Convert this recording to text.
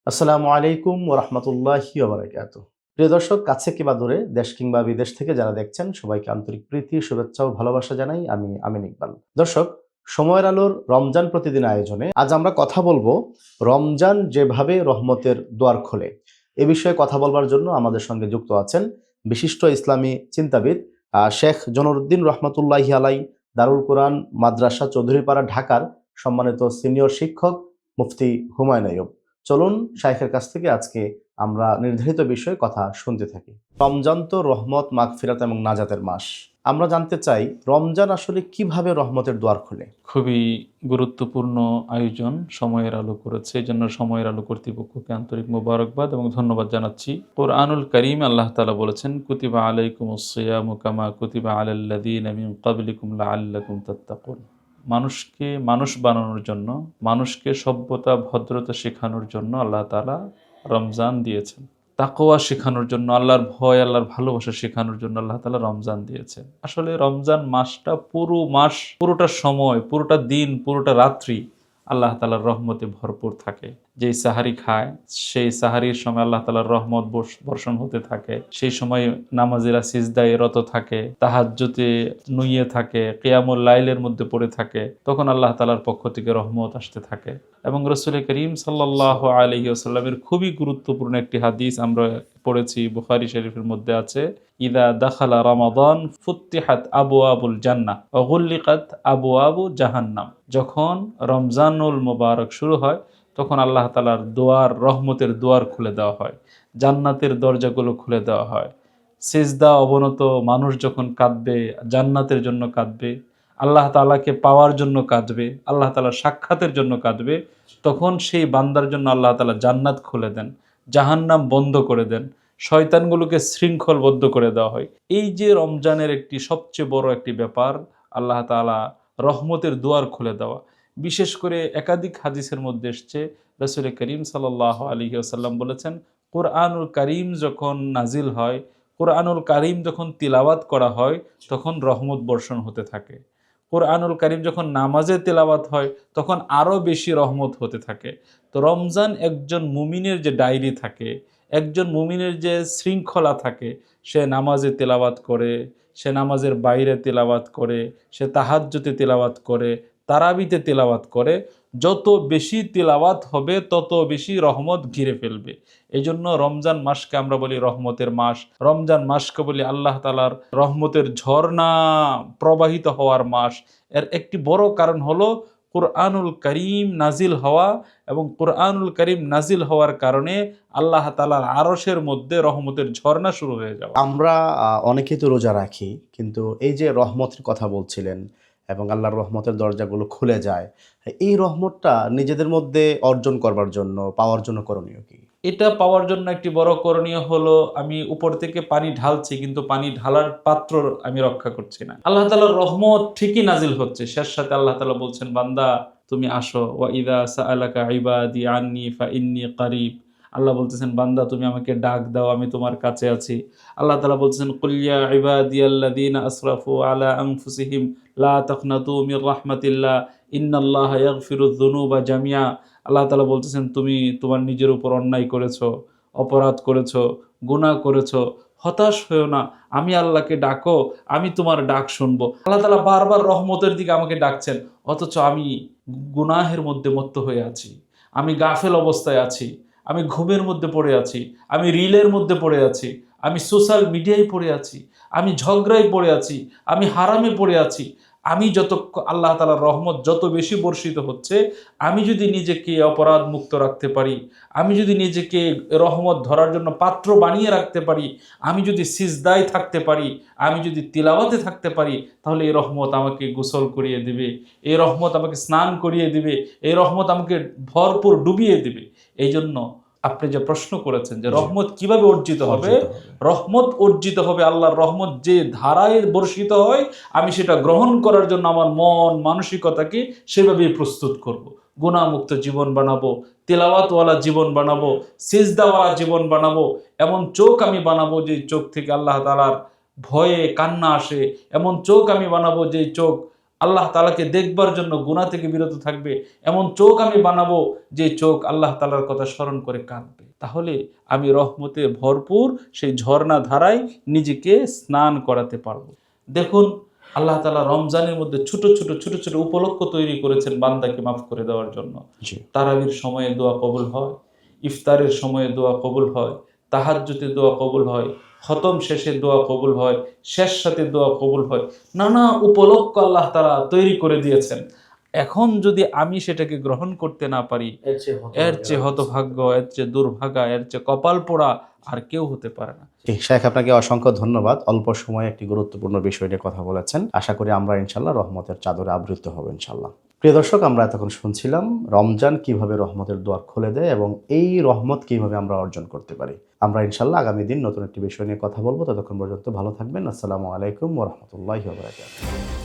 আসসালামু আলাইকুম ওয়া রাহমাতুল্লাহি ওয়া বারাকাতুহু। প্রিয় দর্শক, কাছে কিংবা দূরে, দেশ কিংবা বিদেশ থেকে যারা দেখছেন সবাইকে আন্তরিক প্রীতি, শুভেচ্ছা ও ভালোবাসা জানাই। আমি আমিন ইকবাল। দর্শক, সময়ের আলোর রমজান প্রতিদিন আয়োজনে আজ আমরা কথা বলবো রমজান যেভাবে রহমতের দুয়ার খোলে। এ বিষয়ে কথা বলবার জন্য আমাদের সঙ্গে যুক্ত আছেন বিশিষ্ট ইসলামী চিন্তাবিদ শেখ জনুরুদ্দিন রহমতুল্লাহি আলাই, দারুল কোরআন মাদ্রাসা চৌধুরীপাড়া, ঢাকার সম্মানিত সিনিয়র শিক্ষক মুফতি হুমায়ুন আইয়ুব। চলুন শাইখের কাছ থেকে আজকে আমরা নির্ধারিত বিষয়ে কথা শুনতে থাকি। রমজান তো রহমত, মাগফিরাত এবং নাজাতের মাস। আমরা জানতে চাই রমজান আসলে কিভাবে রহমতের দুয়ার খোলে। খুবই গুরুত্বপূর্ণ আয়োজন সময়ের আলো করেছে, এই জন্য সময়ের আলো কর্তৃপক্ষকে আন্তরিক মোবারকবাদ এবং ধন্যবাদ জানাচ্ছি। কোরআনুল কারীম আল্লাহ তাআলা বলেছেন, কুতিবা আলাইকুমুস সিয়ামু কামা কুতিবা আলাল্লাযীনা মিন ক্বাবলিকুম লাআল্লাকুম তাত্তাকুন। মানুষকে মানুষ বানানোর জন্য, মানুষকে সভ্যতা ভদ্রতা শেখানোর জন্য আল্লাহ তাআলা রমজান দিয়েছেন। তাকওয়া শেখানোর জন্য, আল্লাহর ভয়, আল্লাহর ভালোবাসা শেখানোর জন্য আল্লাহ তাআলা রমজান দিয়েছেন। আসলে রমজান মাসটা পুরো মাস, পুরোটা সময়, পুরোটা দিন, পুরোটা রাত্রি আল্লাহ তাআলার রহমতে ভরপুর থাকে। যেই সাহারি খায় সেই সাহারির সময় আল্লাহ তাআলার রহমত বর্ষণ হতে থাকে। সেই সময় নামাজিরা সিজদায় রত থাকে, তাহাজ্জুদে নুইয়ে থাকে, কিয়ামুল লাইলের মধ্যে পড়ে থাকে, তখন আল্লাহ তাআলার পক্ষ থেকে রহমত আসতে থাকে। এবং রাসূল করিম সাল্লাল্লাহু আলাইহি ওয়াসাল্লামের খুবই গুরুত্বপূর্ণ একটি হাদিস আমরা পড়েছি, বুখারী শরীফের মধ্যে আছে, ইদা দাখালা রমাদান ফুত্তিহাত আবওয়াবুল জান্নাহ ওয়া গুল্লিকাত আবওয়াবু জাহান্নাম। যখন রমজানুল মুবারক শুরু হয় তখন আল্লাহ তাআলার দুয়ার, রহমতের দুয়ার খুলে দেওয়া হয়, জান্নাতের দরজাগুলো খুলে দেওয়া হয়। সিজদা অবনত মানুষ যখন কাঁদবে, জান্নাতের জন্য কাঁদবে, আল্লাহ তাআলাকে পাওয়ার জন্য কাঁদবে, আল্লাহ তাআলার সাক্ষাতের জন্য কাঁদবে, তখন সেই বান্দার জন্য আল্লাহ তাআলা জান্নাত খুলে দেন, জাহান্নাম বন্ধ করে দেন, শয়তানগুলোকে শৃঙ্খলবদ্ধ করে দেওয়া হয়। এই যে রমজানের একটি সবচেয়ে বড় একটি ব্যাপার, আল্লাহ তাআলা রহমতের দুয়ার খুলে দেওয়া। বিশেষ করে একাধিক হাদিসের মধ্যে এসছে, রাসূল করিম সাল্লাল্লাহু আলাইহি ওয়াসাল্লাম বলেছেন, কোরআনুল কারীম যখন নাজিল হয়, কোরআনুল কারীম যখন তিলাওয়াত করা হয়, তখন রহমত বর্ষণ হতে থাকে। কোরআনুল কারীম যখন নামাজে তেলাওয়াত হয় তখন আরও বেশি রহমত হতে থাকে। তো রমজান একজন মুমিনের যে ডায়েরি থাকে, একজন মুমিনের যে শৃঙ্খলা থাকে, সে নামাজে তেলাওয়াত করে, সে নামাজের বাইরে তেলাওয়াত করে, সে তাহাজ্জুদে তেলাওয়াত করে, তারাবিতে তেলাওয়াত করে, যত বেশি তেলাওয়াত হবে তত বেশি রহমত ঘিরে ফেলবে। এই জন্য রমজান মাসকে আমরা বলি রহমতের মাস। রমজান মাসকে বলি আল্লাহ তাআলার রহমতের ঝর্ণা প্রবাহিত হওয়ার মাস। এর একটি বড় কারণ হলো কুরআনুল কারীম নাজিল হওয়া, এবং কুরআনুল কারীম নাজিল হওয়ার কারণে আল্লাহ তাআলার আরশের মধ্যে রহমতের ঝর্ণা শুরু হয়ে যাওয়া। আমরা অনেকেই তো রোজা রাখি, কিন্তু এই যে রহমতের কথা বলছিলেন এবং আল্লাহর রহমতের দরজাগুলো খুলে যায়, এই রহমতটা নিজেদের মধ্যে অর্জন করবার জন্য, পাওয়ার জন্য করণীয় কি? এটা পাওয়ার জন্য একটি বড় করণীয় হলো, আমি উপর থেকে পানি ঢালছি কিন্তু পানি ঢালার পাত্র আমি রক্ষা করছি না। আল্লাহ তাআলার রহমত ঠিকই নাজিল হচ্ছে, শেষ সাথে আল্লাহ তাআলা বলছেন, বান্দা তুমি আসো, ওয়া ইযা সাআলাকা ইবাদি আন্নী ফা ইন্নী কারীব। আল্লাহ বলতেছেন, বান্দা তুমি আমাকে ডাক দাও, আমি তোমার কাছে আছি। আল্লাহ তাআলা বলতেছেন, কুল ইয়া ইবাদিয়াল্লাযীনা আসরাফু আলা আনফুসিহিম লা তাকনাতু মির রাহমাতিল্লাহ ইন্নাল্লাহা ইয়াগফিরুয যুনুবা জামিআ। আল্লাহ তাআলা বলতেছেন, তুমি তোমার নিজের উপর অন্যায় করেছো, অপরাধ করেছো, গুনাহ করেছো, হতাশ হয়েও না, আমি আল্লাহকে ডাকো, আমি তোমার ডাক শুনবো। আল্লাহ তাআলা বারবার রহমতের দিকে আমাকে ডাকছেন, অথচ আমি গুনাহের মধ্যে মত্ত হয়ে আছি, আমি গাফেল অবস্থায় আছি, আমি ঘুমের মধ্যে পড়ে আছি, আমি রিলের মধ্যে পড়ে আছি, আমি সোশ্যাল মিডিয়ায় পড়ে আছি, আমি ঝগড়ায় পড়ে আছি, আমি হারামে পড়ে আছি। আমি আল্লাহ তাআলার রহমত যত বেশি বর্ষিত হচ্ছে, আমি যদি নিজেকে অপরাধ মুক্ত রাখতে পারি, আমি যদি নিজেকে রহমত ধরার জন্য পাত্র বানিয়ে রাখতে পারি, আমি যদি সিজদায় থাকতে পারি, আমি যদি তিলাওয়াতে থাকতে পারি, তাহলে এই রহমত আমাকে গোসল করিয়ে দিবে, এই রহমত আমাকে স্নান করিয়ে দিবে, এই রহমত আমাকে ভরপুর ডুবিয়ে দিবে। এই জন্য আপনি যে প্রশ্ন করেছেন যে রহমত কিভাবে অর্জিত হবে, রহমত অর্জিত হবে আল্লাহর রহমত যে ধারায় বর্ষিত হয়, আমি সেটা গ্রহণ করার জন্য আমার মন মানসিকতাকে সেভাবেই প্রস্তুত করব। গুনাহমুক্ত জীবন বানাবো, তেলাওয়াতওয়ালা জীবন বানাবো, সিজদাওয়ালা জীবন বানাবো, এমন চোখ আমি বানাবো যে চোখ থেকে আল্লাহ তাআলার ভয়ে কান্না আসে, এমন চোখ আমি বানাবো যে চোখ আল্লাহ তাআলাকে দেখবার জন্য গুনাহ থেকে বিরত থাকবে, এমন চোখ আমি বানাবো যে চোখ আল্লাহ তাআলার কথা স্মরণ করে কাঁদবে। তাহলে আমি রহমতে ভরপুর সেই ঝর্ণা ধারায় নিজেকে স্নান করাতে পারবো। দেখুন, আল্লাহ তাআলা রমজানের মধ্যে ছোট ছোট উপলক্ষ তৈরি করেছেন বান্দাকে মাফ করে দেওয়ার জন্য। জি। তারাবির সময়ে দোয়া কবুল হয়, ইফতারের সময়ে দোয়া কবুল হয়, তাহাজ্জুদে দোয়া কবুল হয়, খতম শেষে দোয়া কবুল হয়, শেষ সাথে দোয়া কবুল হয়। নানা উপলক্ষ আল্লাহ তাআলা তৈরি করে দিয়েছেন। এখন যদি আমি সেটাকে গ্রহণ করতে না পারি, এর চেয়ে হতভাগ্য, এর চেয়ে দুর্ভাগা, এর চেয়ে কপাল পোড়া আর কেউ হতে পারে না। জি, শেখ আপনাকে অসংখ্য ধন্যবাদ। অল্প সময়ে একটি গুরুত্বপূর্ণ বিষয় নিয়ে কথা বলেছেন। আশা করি আমরা ইনশাল্লাহ রহমতের চাদরে আবৃত হব ইনশাল্লাহ। প্রিয় দর্শক, আমরা এতক্ষণ শুনছিলাম রমজান কিভাবে রহমতের দুয়ার খুলে দেয় এবং এই রহমত কিভাবে আমরা অর্জন করতে পারি। আমরা ইনশাল্লাহ আগামী দিন নতুন একটি বিষয় নিয়ে কথা বলবো। ততক্ষণ পর্যন্ত ভালো থাকবেন। আসসালামু আলাইকুম ওয়া রাহমাতুল্লাহি ওয়া বারাকাতুহু।